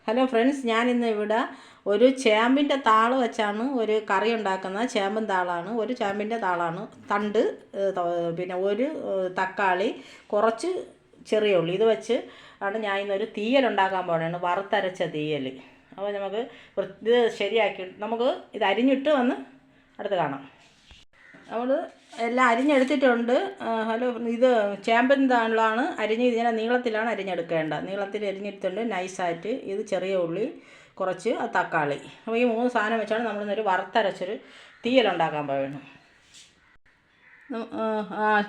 Hello friends, ഞാനിന്ന് ഇവിടെ ഒരു ചേമ്പിൻ്റെ താള് വെച്ചാണ് ഒരു കറി ഉണ്ടാക്കുന്നത്. ചേമ്പൻ താളാണ്, ഒരു ചേമ്പിൻ്റെ താളാണ്. തണ്ട്, പിന്നെ ഒരു തക്കാളി, കുറച്ച് ചെറിയ ഉള്ളി, ഇത് വെച്ച് ആണ് ഞാൻ ഇന്നൊരു തീയൽ ഉണ്ടാക്കാൻ പോകണതാണ്. വറുത്തരച്ച തീയൽ. അപ്പോൾ നമുക്ക് ഇത് ശരിയാക്കി നമുക്ക് ഇത് അരിഞ്ഞിട്ട് വന്ന് അടുത്ത് കാണാം. നമ്മൾ എല്ലാം അരിഞ്ഞെടുത്തിട്ടുണ്ട്. ഹലോ, ഇത് ചേമ്പൻ താളാണ്. ഇതിങ്ങനെ നീളത്തിലാണ് അരിഞ്ഞെടുക്കേണ്ടത്. നീളത്തിൽ അരിഞ്ഞെടുത്തിട്ടുണ്ട് നൈസായിട്ട്. ഇത് ചെറിയ ഉള്ളി, കുറച്ച് തക്കാളി. അപ്പോൾ ഈ 3 സാധനം വെച്ചാണ് നമ്മളിന്നൊരു വറുത്തരച്ചൊരു തീയലുണ്ടാക്കാൻ പോകുന്നത്.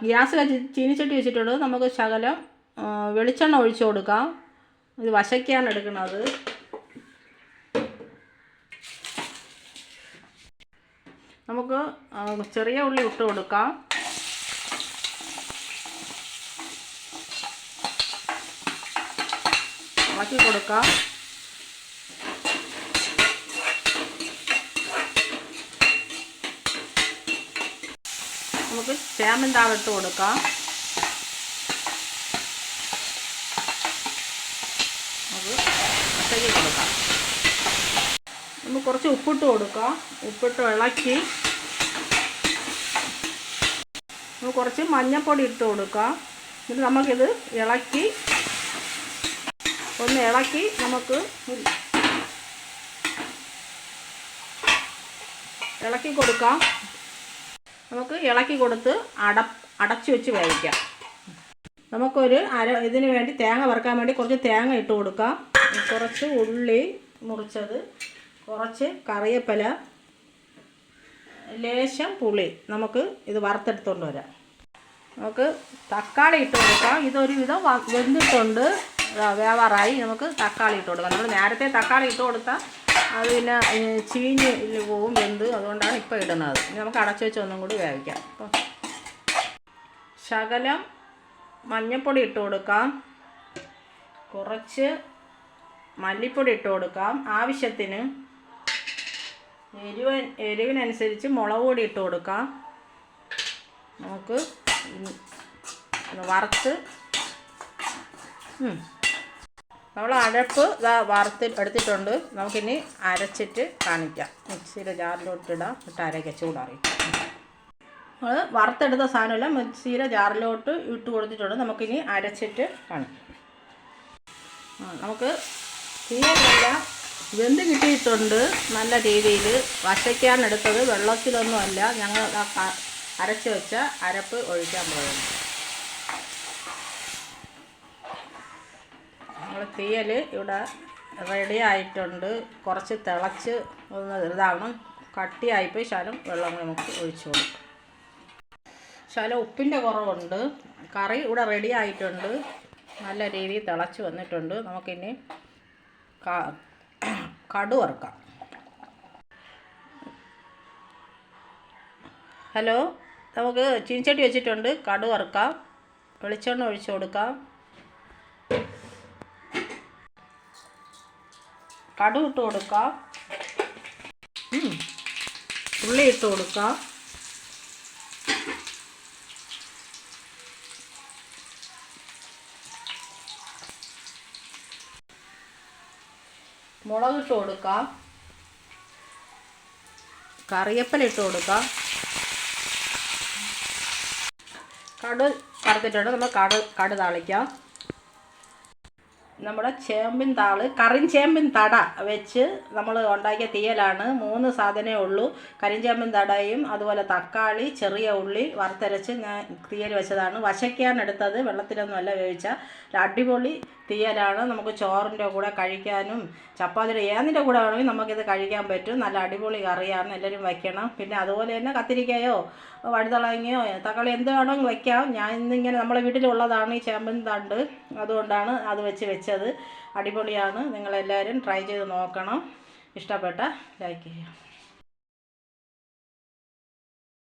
ഗ്യാസ് ചീനിച്ചട്ടി വെച്ചിട്ടുണ്ട്. നമുക്ക് ശകലം വെളിച്ചെണ്ണ ഒഴിച്ചു കൊടുക്കാം. ഇത് വശയ്ക്കാണ് എടുക്കുന്നത്. നമുക്ക് ചെറിയ ഉള്ളി ഇട്ട് കൊടുക്കാം. ഇളക്കി കൊടുക്കാം. നമുക്ക് ചേമ്പൻ താള് ഇട്ട് കൊടുക്കാം. നമുക്ക് ഇളക്കി കൊടുക്കാം. നമുക്ക് കുറച്ച് ഉപ്പിട്ട് കൊടുക്കാം. ഉപ്പിട്ട് ഇളക്കി നമുക്ക് കുറച്ച് മഞ്ഞൾപ്പൊടി ഇട്ട് കൊടുക്കാം. എന്നിട്ട് നമുക്കിത് ഇളക്കി നമുക്ക് ഇളക്കി കൊടുക്കാം. നമുക്ക് ഇളക്കി കൊടുത്ത് അടച്ചു വെച്ച് വേവിക്കാം. നമുക്കൊരു ഇതിന് വേണ്ടി തേങ്ങ വറുക്കാൻ വേണ്ടി കുറച്ച് തേങ്ങ ഇട്ട് കൊടുക്കാം. കുറച്ച് ഉള്ളി മുറിച്ചത്, കുറച്ച് കറിവേപ്പില, ലേശം പുളി. നമുക്ക് ഇത് വറുത്തെടുത്തുകൊണ്ട് വരാം. നമുക്ക് തക്കാളി ഇട്ട് കൊടുക്കാം. ഇതൊരു വിധം വെന്തിട്ടുണ്ട്, വേവാറായി. നമുക്ക് തക്കാളി ഇട്ട് കൊടുക്കാം. നമ്മൾ നേരത്തെ തക്കാളി ഇട്ട് കൊടുത്താൽ അത് പിന്നെ ചീഞ്ഞ് പോവും, വെന്ത്. അതുകൊണ്ടാണ് ഇപ്പോൾ ഇടുന്നത്. ഇനി നമുക്ക് അടച്ചു വെച്ച് ഒന്നും കൂടി വേവിക്കാം. അപ്പോൾ ശകലം മഞ്ഞൾപ്പൊടി ഇട്ട് കൊടുക്കാം. കുറച്ച് മല്ലിപ്പൊടി ഇട്ട് കൊടുക്കാം. ആവശ്യത്തിന് എരിവിനനുസരിച്ച് മുളക് പൊടി ഇട്ട് കൊടുക്കാം. നമുക്ക് വറുത്ത് നമ്മൾ അരപ്പ് എടുത്തിട്ടുണ്ട്. നമുക്കിനി അരച്ചിട്ട് കാണിക്കാം. മിക്സിയുടെ ജാറിലോട്ട് ഇട്ട് അരയ്ക്കാം. ചൂടാറി നമ്മൾ വറുത്തെടുത്ത സാധനമെല്ലാം മിക്സിയുടെ ജാറിലോട്ട് ഇട്ട് കൊടുത്തിട്ടുണ്ട്. നമുക്കിനി അരച്ചിട്ട് കാണിക്കാം. നമുക്ക് തീയെല്ലാം വെന്ത് കിട്ടിയിട്ടുണ്ട്. നല്ല രീതിയിൽ വശയ്ക്കാണ് എടുത്തത്, വെള്ളത്തിലൊന്നുമല്ല. ഞങ്ങൾ അരച്ച് വെച്ച അരപ്പ് ഒഴിക്കാൻ പോകുന്നു. നമ്മൾ തീയൽ ഇവിടെ റെഡി ആയിട്ടുണ്ട്. കുറച്ച് തിളച്ച് ഇതാണ്, കട്ടിയായിപ്പോയി. ശകലം വെള്ളം നമുക്ക് ഒഴിച്ചു കൊടുക്കും. ശകലം ഉപ്പിൻ്റെ കുറവുണ്ട്. കറി ഇവിടെ റെഡി ആയിട്ടുണ്ട്. നല്ല രീതിയിൽ തിളച്ച് വന്നിട്ടുണ്ട്. നമുക്കിനി കടു വറുക്കാം. ഹലോ, നമുക്ക് ചീനിച്ചട്ടി വെച്ചിട്ടുണ്ട്. കടു വറുക്കാം. വെളിച്ചെണ്ണ ഒഴിച്ചു കൊടുക്കാം. കടു ഇട്ട് കൊടുക്കാം. ഉള്ളി ഇട്ട് കൊടുക്കാം. മുളക് ഇട്ട് കൊടുക്കാം. കറിവേപ്പില ഇട്ട് കൊടുക്കാം. കടു വറുത്തിട്ടുണ്ട്. നമ്മൾ കടു താളിക്കാം. നമ്മുടെ ചേമ്പിൻ താള്, കരിഞ്ചേമ്പിൻ തട വെച്ച് നമ്മൾ ഉണ്ടാക്കിയ തീയലാണ്. 3 സാധനമേ ഉള്ളൂ. കരിഞ്ചേമ്പിൻ തടയും അതുപോലെ തക്കാളി, ചെറിയ ഉള്ളി വറുത്തരച്ച് ഞാൻ തീയൽ വെച്ചതാണ്. വശയ്ക്കാണ് എടുത്തത്, വെള്ളത്തിലൊന്നുമല്ല വേവിച്ച. അടിപൊളി തീയലാണ്. നമുക്ക് ചോറിൻ്റെ കൂടെ കഴിക്കാനും ചപ്പാത്തിയുടെ ഏതിൻ്റെ കൂടെ വേണമെങ്കിൽ നമുക്കിത് കഴിക്കാൻ പറ്റും. നല്ല അടിപൊളി കറിയാണ്. എല്ലാവരും വയ്ക്കണം. പിന്നെ അതുപോലെ തന്നെ കത്തിരിക്കയോ വഴുതളങ്ങയോ തക്കാളി എന്ത് വേണമെങ്കിൽ വയ്ക്കാം. ഞാൻ ഇന്നിങ്ങനെ നമ്മളെ വീട്ടിലുള്ളതാണ് ഈ ചേമ്പൻ തണ്ട്, അതുകൊണ്ടാണ് അത് വെച്ചത്. അടിപൊളിയാണ്. നിങ്ങളെല്ലാവരും ട്രൈ ചെയ്ത് നോക്കണം. ഇഷ്ടപ്പെട്ട ലൈക്ക് ചെയ്യാം.